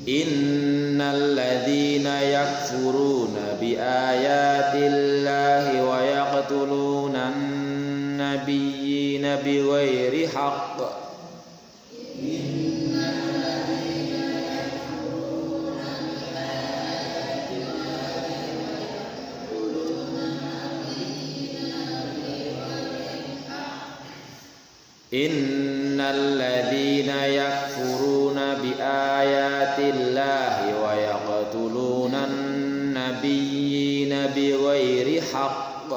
Innal ladzina yakfuruna bi ayatillahi wa yaqtuluna an-nabiyyina bighairi haqq. Innal ladzina yakfuruna bi ayatillahi wa yaqtuluna an-nabiyyina bighairi haqq.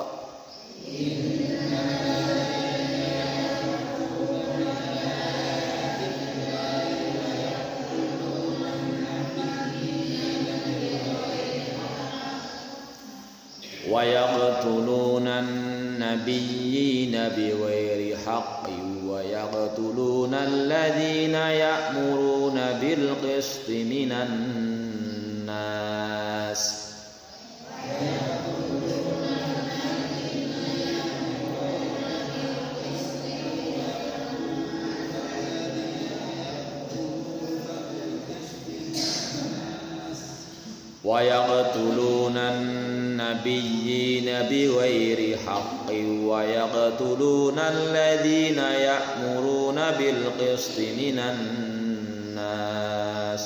Wa yaqtuluna an-nabiyyina bighairi haqqin wa yaqtuluna alladhina ya'muruna bil qisti minan nas. Wa yaqtuluna an-nabiyyina bighairi haqqin wa yaqtuluna alladhina ya'muruna bil qisti minan nas.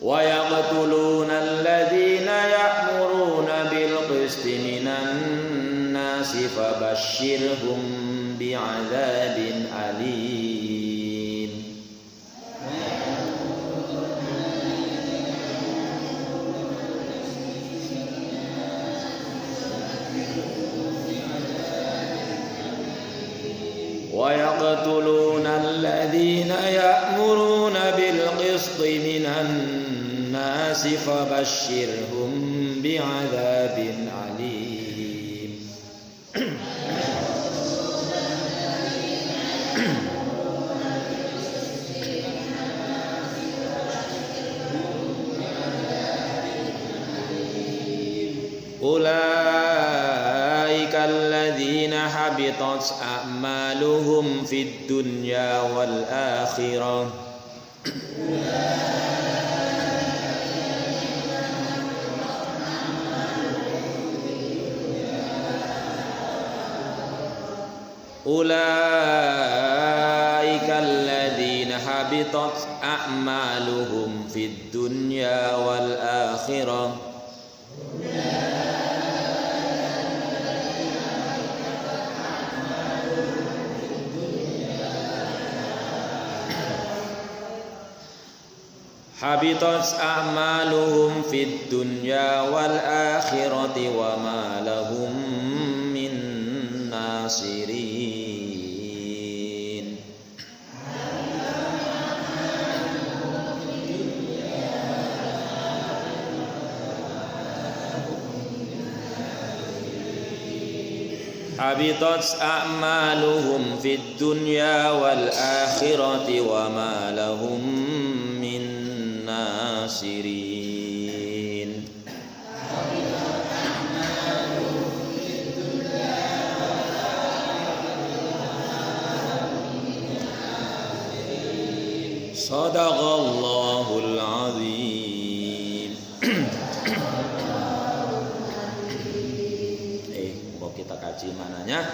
Wa yaqtuluna alladhina ya'muruna bil qisti minan nasi fabashshirhum bi'adzabin alim. Wa yaqtuluna alladhina ya'muruna bil qisti minan nasi fabashshirhum bi'adzabin alim. Ulaika alladzina habitat a'maluhum fid dunya wal akhirah. Ulaika alladzina habitat a'maluhum fid dunya wal akhirah. Habitat a'maluhum fid dunya wal akhirati wa ma lahum min nasirin. Habitat a'maluhum fid dunya wal akhirati wa ma lahum min nasirin. Sadaqallahul azim. Kita kaji mananya.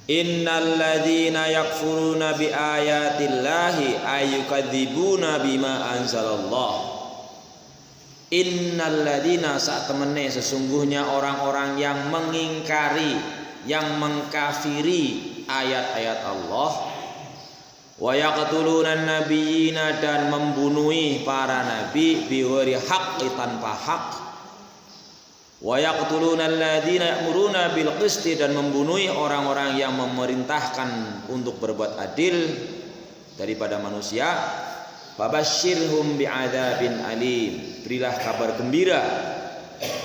Innal ladzina yakfuruna bi ayatillahi ayyukadzibuna bima anzalallah. Innal ladzina sak temene sesungguhnya orang-orang yang mengingkari, yang mengkafiri ayat-ayat Allah. Wa yaqtuluna an-nabiyyina dan membunuhi para nabi bighairi haqqi tanpa hak. Wa yaqtuluna alladzina ya'muruna bil qisti dan membunuhi orang-orang yang memerintahkan untuk berbuat adil daripada manusia. Fabashshirhum bi'adzabin alim. Berilah kabar gembira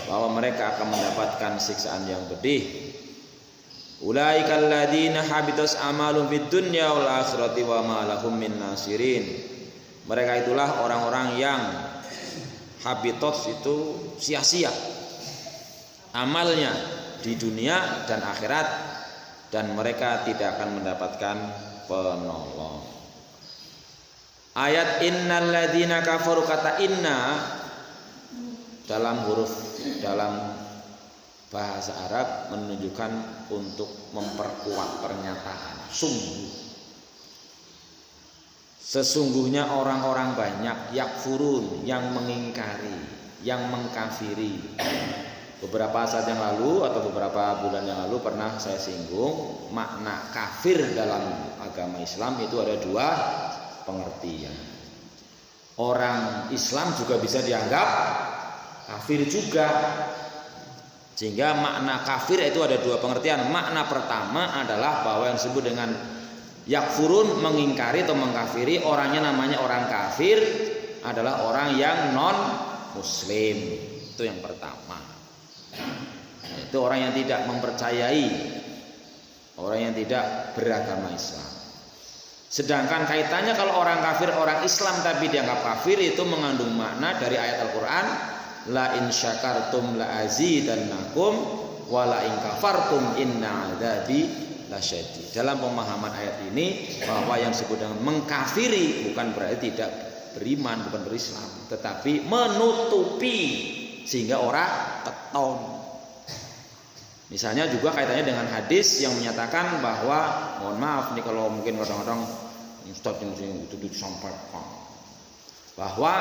bahwa mereka akan mendapatkan siksaan yang pedih. Ulaikal ladzina habitas amalum fid dunya wal akhirati wa ma lahum min nasirin. Mereka itulah orang-orang yang habitat itu sia-sia amalnya di dunia dan akhirat, dan mereka tidak akan mendapatkan penolong. Ayat innal ladzina kafaru, kata inna dalam bahasa Arab menunjukkan untuk memperkuat pernyataan. Sesungguhnya orang-orang banyak yakfurun, yang mengingkari, yang mengkafiri. Beberapa saat yang lalu atau beberapa bulan yang lalu pernah saya singgung makna kafir dalam agama Islam itu ada dua pengertian. Orang Islam juga bisa dianggap kafir juga. Sehingga makna kafir itu ada dua pengertian. Makna pertama adalah bahwa yang disebut dengan yakfurun, mengingkari atau mengkafiri, orangnya namanya orang kafir, adalah orang yang non muslim. Itu yang pertama. Itu orang yang tidak mempercayai, orang yang tidak beragama Islam. Sedangkan kaitannya kalau orang kafir, orang Islam tapi dianggap kafir, itu mengandung makna dari ayat Al-Quran, la in syakartum la azidannakum wa la in kafartum inna adzabi lasyadid. Dalam pemahaman ayat ini bahwa yang disebut dengan mengkafiri bukan berarti tidak beriman, bukan berislam, tetapi menutupi sehingga orang keton. Misalnya juga kaitannya dengan hadis yang menyatakan bahwa, mohon maaf nih kalau mungkin kadang-kadang Ustaz yang itu disampaikan, bahwa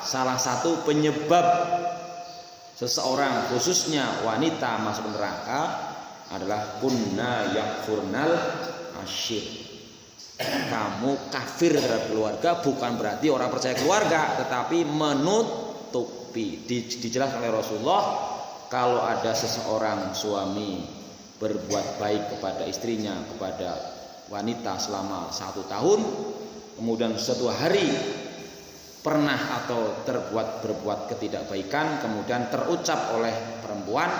salah satu penyebab seseorang khususnya wanita masuk neraka adalah kunna yakfurnal asyir. Kamu kafir terhadap keluarga bukan berarti orang percaya keluarga, tetapi menutupi. Dijelaskan oleh Rasulullah, kalau ada seseorang suami berbuat baik kepada istrinya, kepada wanita selama 1 tahun, kemudian suatu hari pernah atau berbuat ketidakbaikan, kemudian terucap oleh perempuan,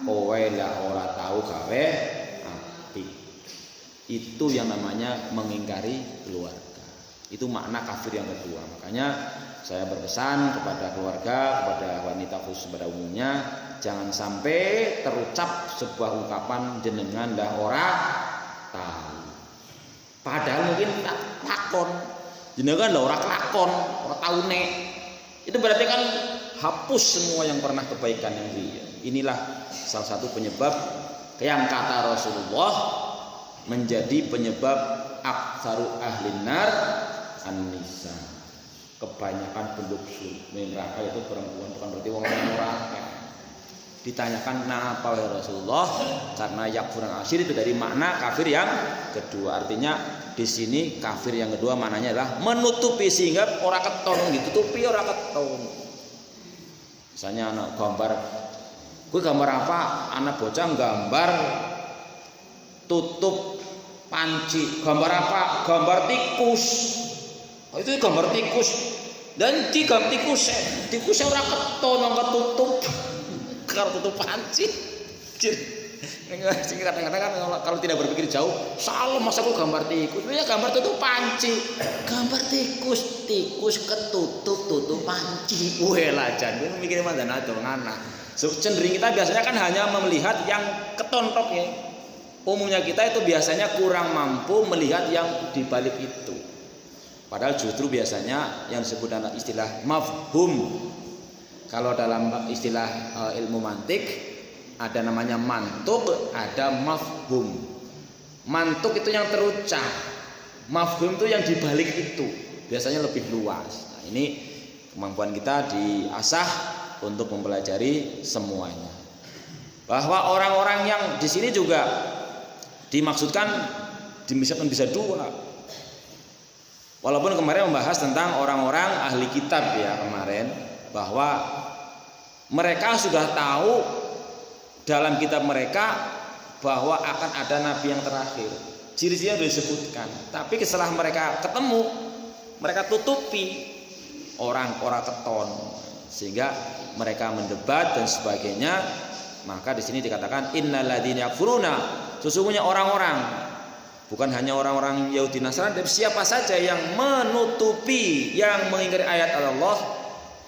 kowe lah ora tahu gawe apik. Itu yang namanya mengingkari keluarga. Itu makna kafir yang kedua. Makanya saya berpesan kepada keluarga, kepada wanita khusus pada umumnya, jangan sampai terucap sebuah ungkapan jenengan dah ora tahu. Padahal mungkin tak lakon. Jenengan dah ora kelakon, ora taune. Itu berarti kan hapus semua yang pernah kebaikan yang dia. Inilah salah satu penyebab yang kata Rasulullah menjadi penyebab aktsaru ahlin nar an-nisa. Kebanyakan penduduk neraka itu perempuan, bukan berarti wong neraka. Ditanyakan kenapa ya Rasulullah? Karena yakfurun asyir itu dari makna kafir yang kedua. Artinya di sini kafir yang kedua maknanya adalah menutupi sehingga orang keton, ditutupi orang keton. Misalnya anak gambar, gue gambar apa? Anak bocah gambar tutup panci. Gambar apa? Gambar tikus. Oh, itu gambar tikus. Dan tikusnya orang keton, orang ketutup. Kalau tutup panci. Kadang-kadang kan kalau tidak berpikir jauh, salah masa aku gambar tikus. Ya gambar tutup panci. Gambar tikus ketutup panci. Weh lajan, gue mikirnya mana adol ngana. Cenderung kita biasanya kan hanya melihat yang ketontok ya. Umumnya kita itu biasanya kurang mampu melihat yang dibalik itu. Padahal justru biasanya yang disebut dalam istilah mafhum. Kalau dalam istilah ilmu mantik ada namanya mantuk, ada mafhum. Mantuk itu yang terucap, mafhum itu yang dibalik itu. Biasanya lebih luas. Nah, ini kemampuan kita diasah untuk mempelajari semuanya. Bahwa orang-orang yang di sini juga dimaksudkan bisa dua. Walaupun kemarin membahas tentang orang-orang ahli kitab ya kemarin, bahwa mereka sudah tahu dalam kitab mereka bahwa akan ada nabi yang terakhir. Ciri-cirinya sudah disebutkan. Tapi setelah mereka ketemu, mereka tutupi orang keton sehingga mereka mendebat dan sebagainya. Maka di sini dikatakan innalladzina yakfuruna, sesungguhnya orang-orang, bukan hanya orang-orang Yahudi Nasrani, tapi siapa saja yang menutupi, yang mengingkari ayat Allah,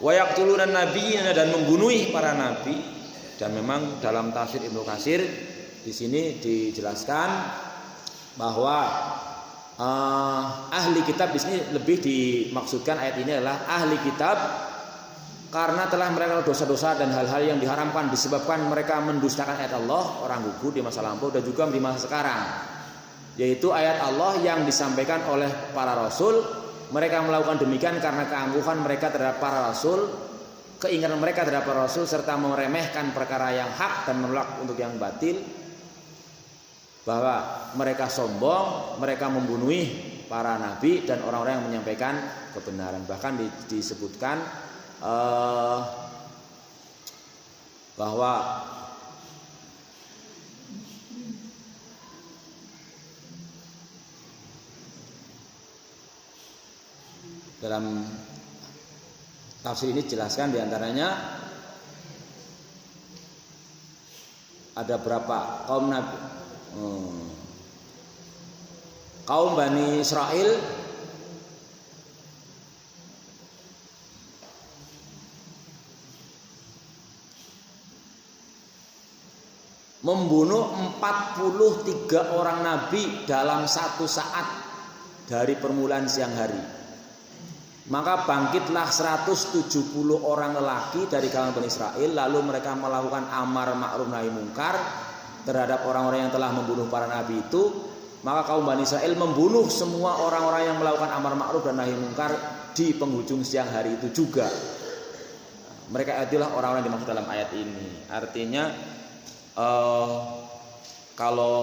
wa yaqtuluna nabiyina, dan membunuhi para nabi. Dan memang dalam tafsir Ibnu Katsir di sini dijelaskan bahwa ahli kitab di sini lebih dimaksudkan ayat ini adalah ahli kitab karena telah mereka dosa-dosa dan hal-hal yang diharamkan disebabkan mereka mendustakan ayat Allah, orang gugur di masa lampau dan juga di masa sekarang, yaitu ayat Allah yang disampaikan oleh para rasul. Mereka melakukan demikian karena keangkuhan mereka terhadap para rasul, keinginan mereka terhadap para rasul, serta meremehkan perkara yang hak dan menolak untuk yang batil. Bahwa mereka sombong, mereka membunuhi para nabi dan orang-orang yang menyampaikan kebenaran. Bahkan disebutkan bahwa dalam tafsir ini jelaskan diantaranya ada berapa kaum nabi. Kaum Bani Israel membunuh 43 orang nabi dalam satu saat dari permulaan siang hari. Maka bangkitlah 170 orang lelaki dari kalangan Bani Israel, lalu mereka melakukan amar ma'ruf nahi mungkar terhadap orang-orang yang telah membunuh para nabi itu. Maka kaum Bani Israel membunuh semua orang-orang yang melakukan amar ma'ruf dan nahi mungkar di penghujung siang hari itu juga. Mereka itulah orang-orang yang dimaksud dalam ayat ini. Artinya kalau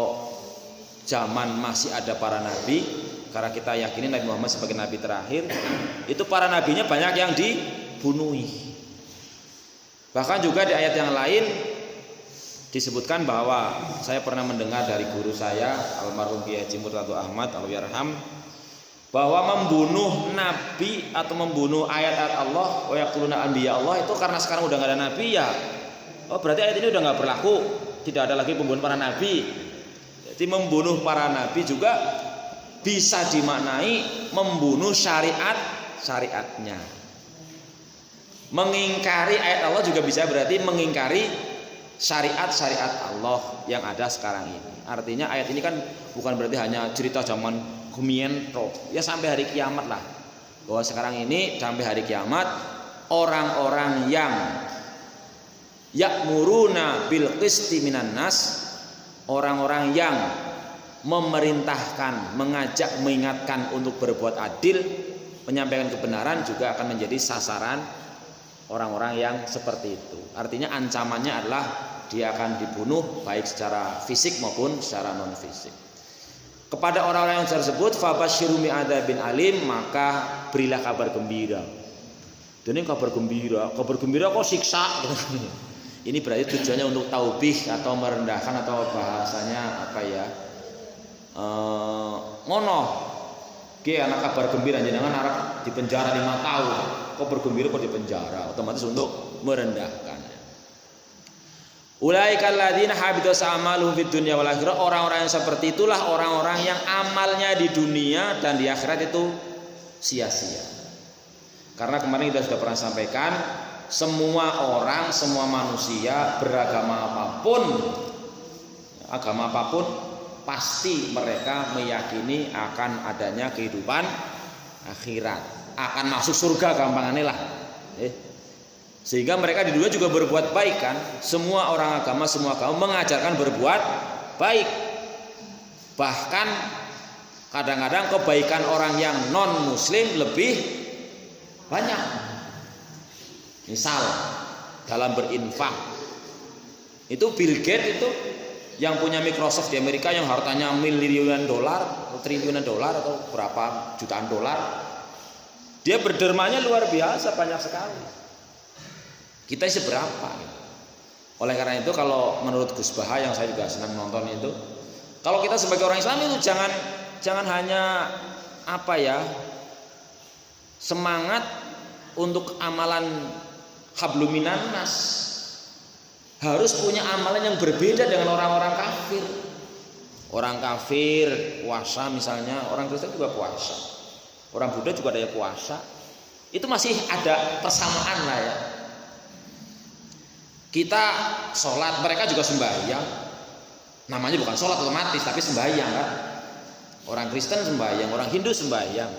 zaman masih ada para nabi, karena kita yakini Nabi Muhammad sebagai nabi terakhir, itu para nabinya banyak yang dibunuhi. Bahkan juga di ayat yang lain disebutkan bahwa saya pernah mendengar dari guru saya almarhum Kiai Haji Murtado Ahmad Allahyarham, bahwa membunuh nabi atau membunuh ayat-ayat Allah wa yaqtuluna anbiya Allah itu karena sekarang udah nggak ada nabi ya. Oh berarti ayat ini udah nggak berlaku, tidak ada lagi pembunuhan para nabi. Jadi membunuh para nabi juga bisa dimaknai membunuh syariatnya. Mengingkari ayat Allah juga bisa berarti mengingkari syariat Allah yang ada sekarang ini. Artinya ayat ini kan bukan berarti hanya cerita zaman Gumien ya sampai hari kiamat lah. Bahwa sekarang ini sampai hari kiamat orang-orang yang ya'muruna bil qisti minan nas, orang-orang yang memerintahkan, mengajak, mengingatkan untuk berbuat adil, menyampaikan kebenaran juga akan menjadi sasaran orang-orang yang seperti itu. Artinya ancamannya adalah dia akan dibunuh baik secara fisik maupun secara non fisik. Kepada orang-orang yang tersebut fabasyiru bi'adzabin alim, maka berilah kabar gembira. Dan ini kabar gembira kok siksa. Ini berarti tujuannya untuk taubih atau merendahkan atau bahasanya apa ya? Ngono. Oke, anak kabar gembira jangan harap di penjara 5 tahun. Kok bergembira kok di penjara, otomatis untuk merendahkan. Ulaikal ladzina habitat a'maluhum fid dunya wal akhirah, orang-orang yang seperti itulah orang-orang yang amalnya di dunia dan di akhirat itu sia-sia. Karena kemarin kita sudah pernah sampaikan, semua orang, semua manusia beragama apapun pasti mereka meyakini akan adanya kehidupan akhirat, akan masuk surga gampangannya lah. Sehingga mereka di dunia juga berbuat baik kan. Semua orang agama, semua kaum mengajarkan berbuat baik. Bahkan kadang-kadang kebaikan orang yang non muslim lebih banyak. Misal dalam berinfak, itu Bill Gates itu yang punya Microsoft di Amerika yang hartanya miliunan dolar, triliunan dolar atau berapa jutaan dolar, dia berdermanya luar biasa, banyak sekali. Kita seberapa? Oleh karena itu kalau menurut Gus Baha yang saya juga senang nonton itu, kalau kita sebagai orang Islam itu jangan hanya semangat untuk amalan habluminan nas, harus punya amalan yang berbeda dengan orang-orang kafir. Orang kafir puasa misalnya, orang Kristen juga puasa, orang Buddha juga ada yang puasa. Itu masih ada persamaan lah ya. Kita sholat, mereka juga sembahyang. Namanya bukan sholat otomatis, tapi sembahyang kan. Orang Kristen sembahyang, orang Hindu sembahyang.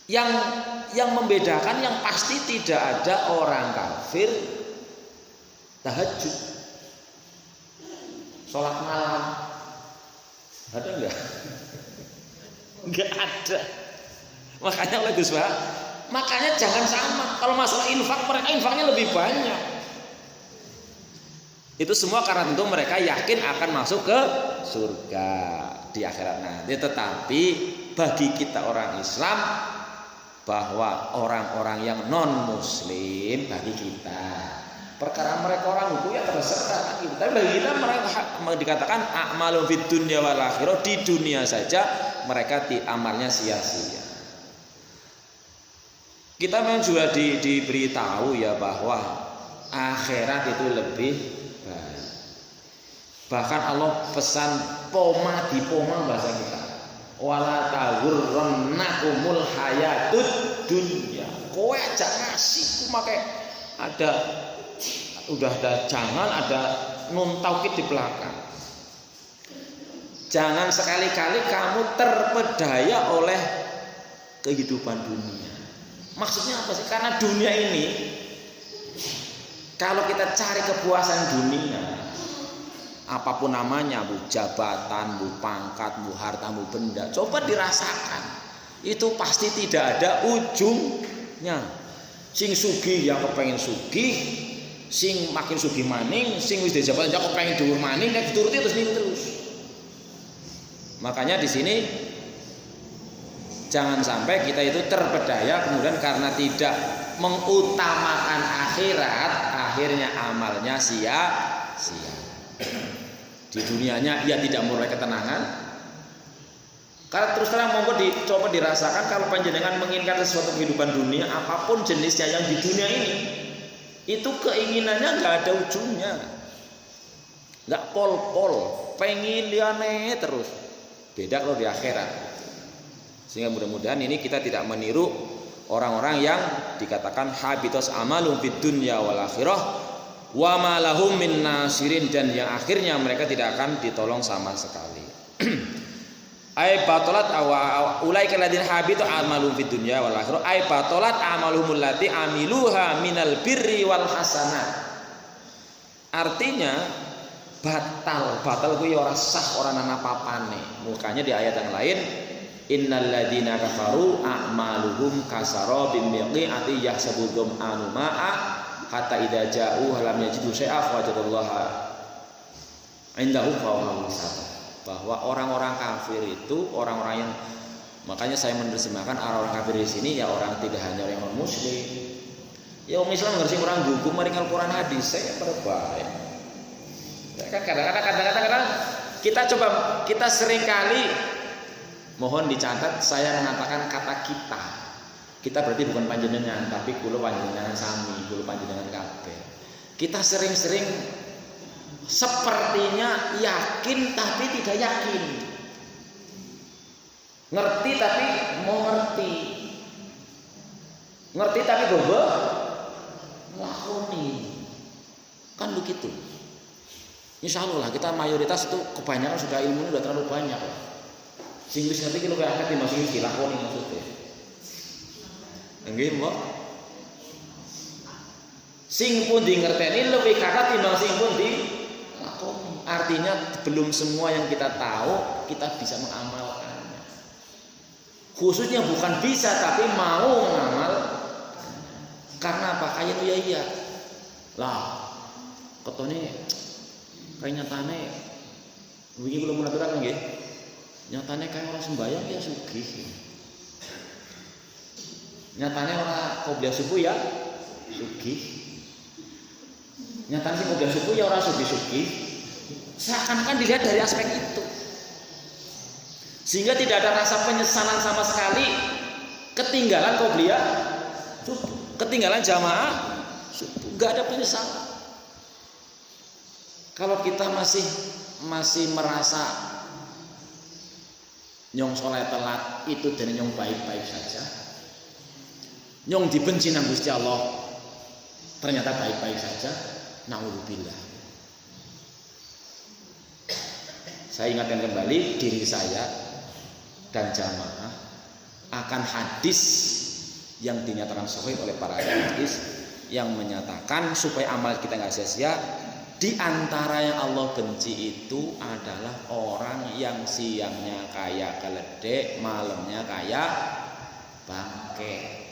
Yang membedakan yang pasti tidak ada orang kafir tahajud, sholat malam. Ada enggak? Enggak ada. Makanya oleh Gus Bah, makanya jangan sama. Kalau masalah infak, mereka infaknya lebih banyak. Itu semua karena tentu mereka yakin akan masuk ke surga di akhirat nanti. Tetapi bagi kita orang Islam, bahwa orang-orang yang non muslim, bagi kita perkara mereka orang hukum ya terserah kita. Tapi bagi kita mereka dikatakan a'malun fid dunya wal akhirah, di dunia saja mereka amalnya sia-sia. Kita memang juga diberitahu ya bahwa akhirat itu lebih baik. Bahkan Allah pesan di poma bahasa kita. Wala taghurrannakumul hayatud dunya. Kowe aja ngasih make udah ada jangan ada nun taukid di belakang. Jangan sekali-kali kamu terpedaya oleh kehidupan dunia. Maksudnya apa sih? Karena dunia ini kalau kita cari kepuasan dunia, apapun namanya, bu jabatan, bu pangkat, bu harta, bu benda, coba dirasakan. Itu pasti tidak ada ujungnya. Sing sugih yang kepengen sugih, sing makin sugih maning, sing wis jabatan yang kepengen dhuwur maning, nek dituruti terus. Makanya di sini jangan sampai kita itu terpedaya kemudian karena tidak mengutamakan akhirat, akhirnya amalnya sia-sia. Di dunianya ia tidak memperoleh ketenangan. Kalau terus terang monggo coba dirasakan kalau panjenengan menginginkan sesuatu kehidupan dunia apapun jenisnya yang di dunia ini, itu keinginannya nggak ada ujungnya, nggak pol-pol, pengen liane terus. Beda kalau di akhirat. Sehingga mudah-mudahan ini kita tidak meniru orang-orang yang dikatakan habitus amalum fid dunya wal akhirah wa ma lahum min nasirin, dan yang akhirnya mereka tidak akan ditolong sama sekali. Ai batalat ulaika alladziina habitu amalum fid dunya wal akhirah ai batalat amaluhum allati amiluha minal birri wal hasanat. Artinya batal kuwi ora sah ora ana apa-apane. Mukanya di ayat yang lain innal ladzina kafaru a'maluhum kasarabim biqi'ati yahsabudhum anu ma'a hatta idza ja'u lam yajidu syai'a wajadallaha indahu fawahum sabah. Bahwa orang-orang kafir itu orang-orang yang, makanya saya menerjemahkan orang-orang kafir di sini ya orang tidak hanya orang non muslim. Ya orang Islam ngerti orang hukum mari Al-Qur'an hadis saya terbaik. Ya, kadang-kadang kita seringkali mohon dicatat saya mengatakan kata kita berarti bukan panjenengan tapi kulo panjenengan sami, kulo panjenengan kabeh. Kita sering-sering sepertinya yakin tapi tidak yakin, ngerti tapi mau ngerti tapi bobo lakoni, kan begitu. Insya Allah lah kita mayoritas itu kebanyakan sudah ilmunya sudah terlalu banyak lah. Sing wis ngerti ki luwih akeh timbang sing dilakoni maksudnya. Nggih, Mbok. Sing pun di ngerteni luwih kakak timbang sing pun dilakoni. Artinya belum semua yang kita tahu kita bisa mengamalkannya. Khususnya bukan bisa tapi mau mengamal. Karena apa? Kayak iya. Lah, ketone kayak nyatane wingi kula mun aturaken nggih. Nyatane kayak orang sembahyang ya sugih. Nyatane orang qobliyah subuh ya sugih. Nyatane sing qobliyah subuh ya orang sugih-sugih. Seakan-akan dilihat dari aspek itu. Sehingga tidak ada rasa penyesalan sama sekali ketinggalan qobliyah subuh, ketinggalan jamaah subuh, enggak ada penyesalan. Kalau kita masih merasa Nyong soleh telat itu dan nyong baik-baik saja. Nyong dibenci nang Gusti Allah ternyata baik-baik saja. Naudzubillah. Saya ingatkan kembali diri saya dan jamaah akan hadis yang dinyatakan sahih oleh para hadis yang menyatakan supaya amal kita nggak sia-sia. Di antara yang Allah benci itu adalah orang yang siangnya kayak keledek, malamnya kayak bangke.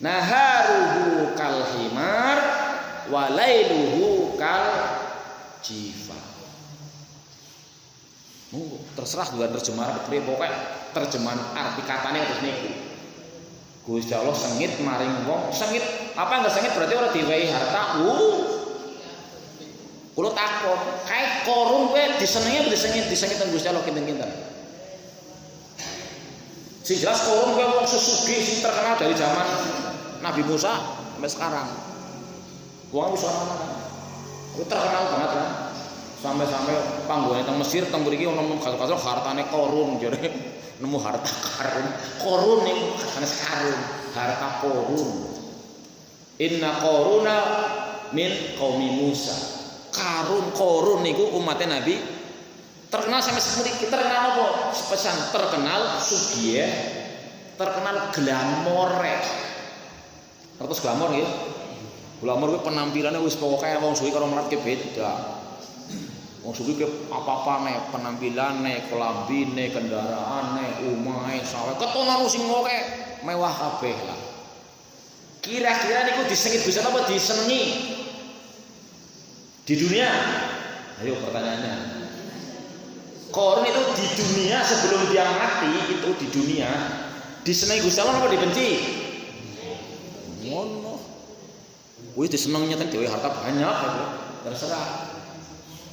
Naharuhu kal himar, walailuhu kal jifa. Terserah dua terjemahan betul pokoknya terjemahan arti katanya terus niku. Gusti Allah sengit maring wong sengit apa enggak sengit berarti ora diwehi harta. Kulo takon kae korun kowe disenengi apa disengit Gusti Allah kinten-kinten. Sing jelas korun kowe wong sesugih sing terkenal dari zaman Nabi Musa sampai sekarang. Wong wis ora ana. Kuwi terkenal banget kan. Sampai panggone teng Mesir teng mriki ono nemu hartane korun jare nemu harta karun. Korun niku sanes karun, harta korun. Inna koruna min qaumi Musa. Korun niku umatnya Nabi terkenal sampai seperti kita terkenal apa? Pesan terkenal sugih, terkenal glamore. Terus glamor nggih. Glamor kuwi penampilannya wis pokoke wong suwi karo mlarat ki beda. Wong suwi ki apa-apane, penampilane, kelambine, kendaraane, omahe, sawe, ketonan sing oke mewah kabeh lah. Kira-kira niku disengit bisa apa disenengi? Di dunia, ayo pertanyaannya. Korun itu di dunia sebelum dia mati itu di dunia disenangi Gusti Allah apa dibenci? Ngono. Wis disenengnya kan dhewe harta banyak itu. Terserah.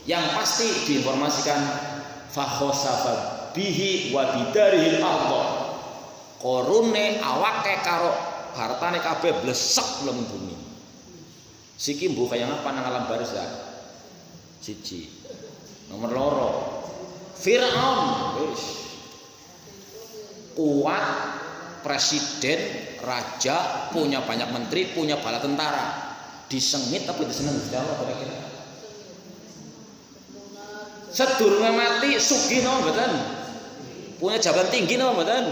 Yang pasti diinformasikan fakhosafa bihi wa bidarihil ardh. Korune awake karo hartane kabeh blesek lem bumi. Siki mbuh kaya ngapa nang alam barzah. Siji. Nomor loro. Firaun wis kuat presiden, raja, punya banyak menteri, punya bala tentara. Disengit tapi diseneng Gusti Allah kira-kira. Sedurunge mati sugih napa mboten? Punya jabatan tinggi napa mboten?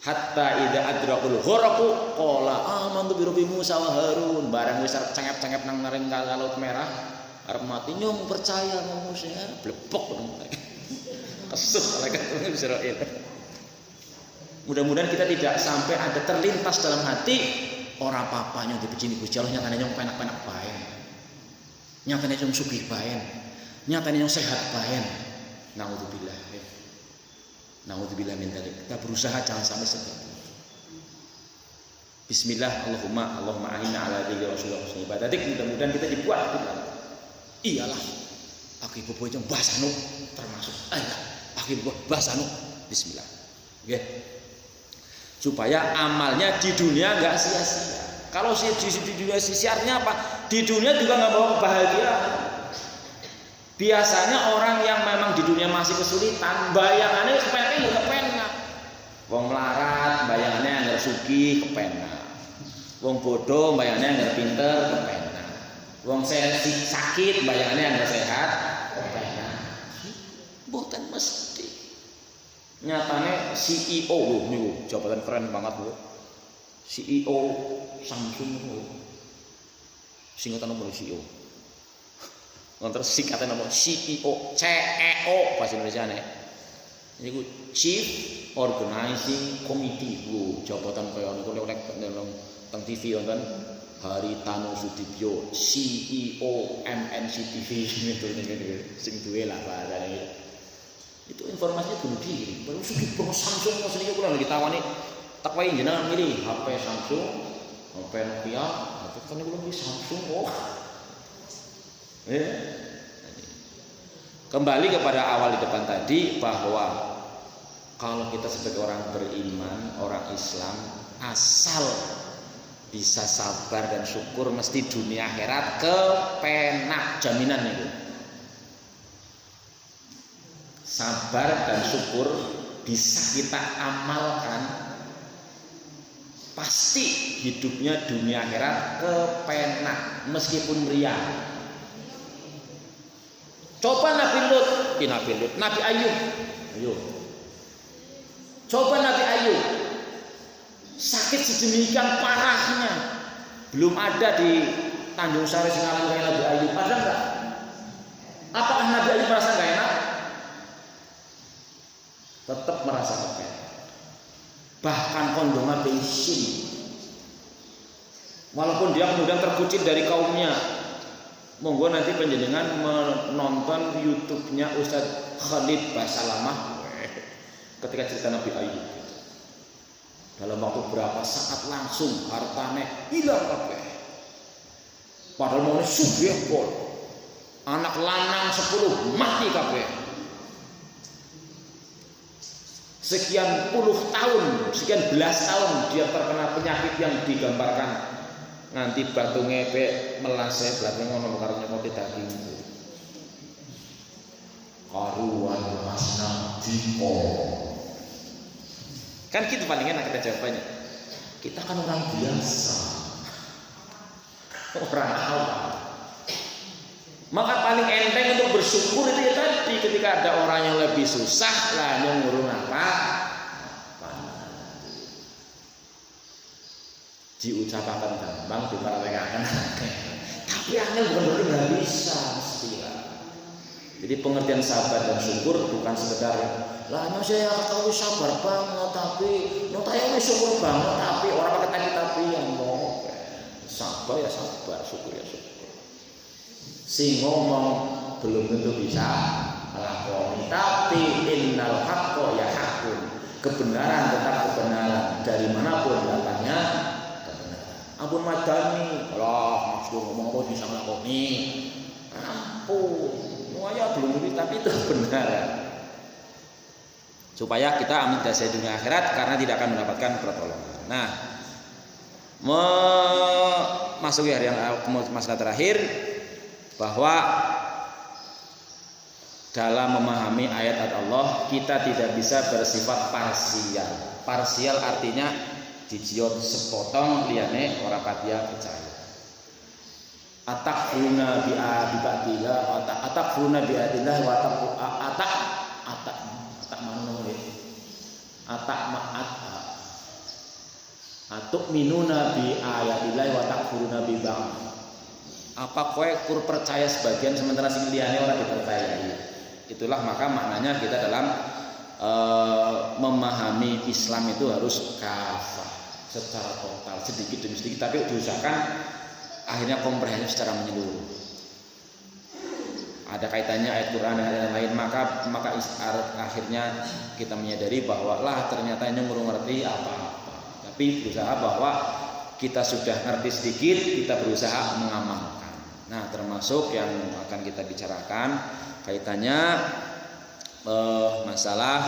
Hatta idza adrakul gharaqu qala amantu bi rabbi Musa wa Harun. Barang wis cengep-cengep nang maring laut merah arep mati nyung percaya nang Musa blebok nang kesuh malaikat Israil. Mudah-mudahan kita tidak sampai ada terlintas dalam hati ora apa-apa nyung dibenci Gusti Allah nyatane nyung penak-penak bae. Nyatane nyung sugih bae. Nyatane nyung sehat bae. Naudzubillah. Naudzubillah min dzalik. Kita berusaha jangan sampai seperti itu. Bismillah, Allahumma a'inna ala dzikri Rasulullah husni ibadatik. Mudah-mudahan kita dibuat kita. Iyalah. Aki bobo yang bahasanu termasuk. Aki bobo bahasanu. Bismillah. Oke. Supaya amalnya di dunia enggak sia-sia. Kalau di dunia sia-sianya apa? Di dunia juga enggak bawa kebahagiaan. Biasanya orang yang memang di dunia masih kesulitan, bayangannya kepenak juga kepenak. Wong melarat, bayangannya anggar sugih kepenak. Wong bodoh, bayangannya anggar pinter kepenak. Wong sakit, bayangannya anggar sehat kepenak. Boten mesti. Nyatane CEO loh, nih jabatan keren banget loh. CEO Samsung loh. Singkatan nomor CEO. Terus singkatan nama CEO, CEO bahasa Indonesia nih. Ini ku Chief Organizing Committee, jabatan kayak niku lek teng TV wonten Haritanu Sudibyo, CEO MNC TV gitu sing duwe lah bahasane. Itu informasinya bunuh diri. Baru sugih bos Samsung mas niki kula lagi tawani tak wae jenengan milih HP Samsung, HP Nokia, kan niku lagi Samsung oh. Kembali kepada awal di depan tadi bahwa kalau kita sebagai orang beriman, orang Islam, asal bisa sabar dan syukur mesti dunia akhirat kepenak jaminan itu. sabar dan syukur bisa kita amalkan, pasti hidupnya dunia akhirat kepenak meskipun ria. Coba Nabi Ayub. Ayo. Coba Nabi Ayub. Sakit sedemikian parahnya. Belum ada di Tanjung Sari Singalan kayak Nabi Ayub. Ada enggak? Apakah Nabi Ayub merasa enggak enak? Tetap merasa enggak enak. Bahkan kondongan bensin. Walaupun dia kemudian terkucil dari kaumnya. Monggo nanti panjenengan menonton YouTube-nya Ustadz Khalid Basalamah ketika cerita Nabi Ayub. Dalam waktu berapa saat langsung hartanya hilang kabeh. Padahal mau sugih pol. Anak lanang 10 mati kabeh. Sekian puluh tahun, sekian belas tahun dia terkena penyakit yang digambarkan nanti batu ngepek melase belakang ngono karo nyekote daging itu. Karuan masna diko. Kan gitu paling enak kita jawabannya. Kita kan orang biasa. Orang awam. Maka paling enteng untuk bersyukur itu ya tadi ketika ada orang yang lebih susah lah ngurung apa? Diucapkan gampang, diperagakan. Tapi angel bukan berarti nggak bisa mesti lah. Jadi pengertian sabar dan syukur bukan sekedar lah saya tahu sabar banget tapi notanya syukur banget tapi orang pakai tapi yang mau sabar ya sabar, syukur ya syukur. Si ngomong belum tentu bisa melakoni, tapi innal haqqo ya haqqun. Kebenaran tetap kebenaran dari manapun datangnya kebenaran. Ampun madani, Allah maksud ngomong apa bisa melakoni. Ampun, semuanya belum tentu tapi itu kebenaran. Supaya kita amin dari dunia akhirat karena tidak akan mendapatkan pertolongan. Nah, memasuki hari yang masalah terakhir bahwa dalam memahami ayat Allah kita tidak bisa bersifat parsial. Parsial artinya dijiot sepotong liyane ora patia percaya. Atakfuruna bi abadillah wa atakfuruna bi adillah wa atuk minuna bi ayatillah wa takfuruna bi ba'd. Apa kowe kur percaya sebagian sementara sing liyane ora dipercayai. Itulah maka maknanya kita dalam memahami Islam itu harus kafah secara total, sedikit demi sedikit tapi diusahakan akhirnya komprehensif secara menyeluruh. Ada kaitannya ayat Quran dengan ayat lain, maka akhirnya kita menyadari bahwa lah ternyata ini ngerti apa-apa. Tapi berusaha bahwa kita sudah ngerti sedikit, kita berusaha mengamalkan. Nah, termasuk yang akan kita bicarakan kaitannya masalah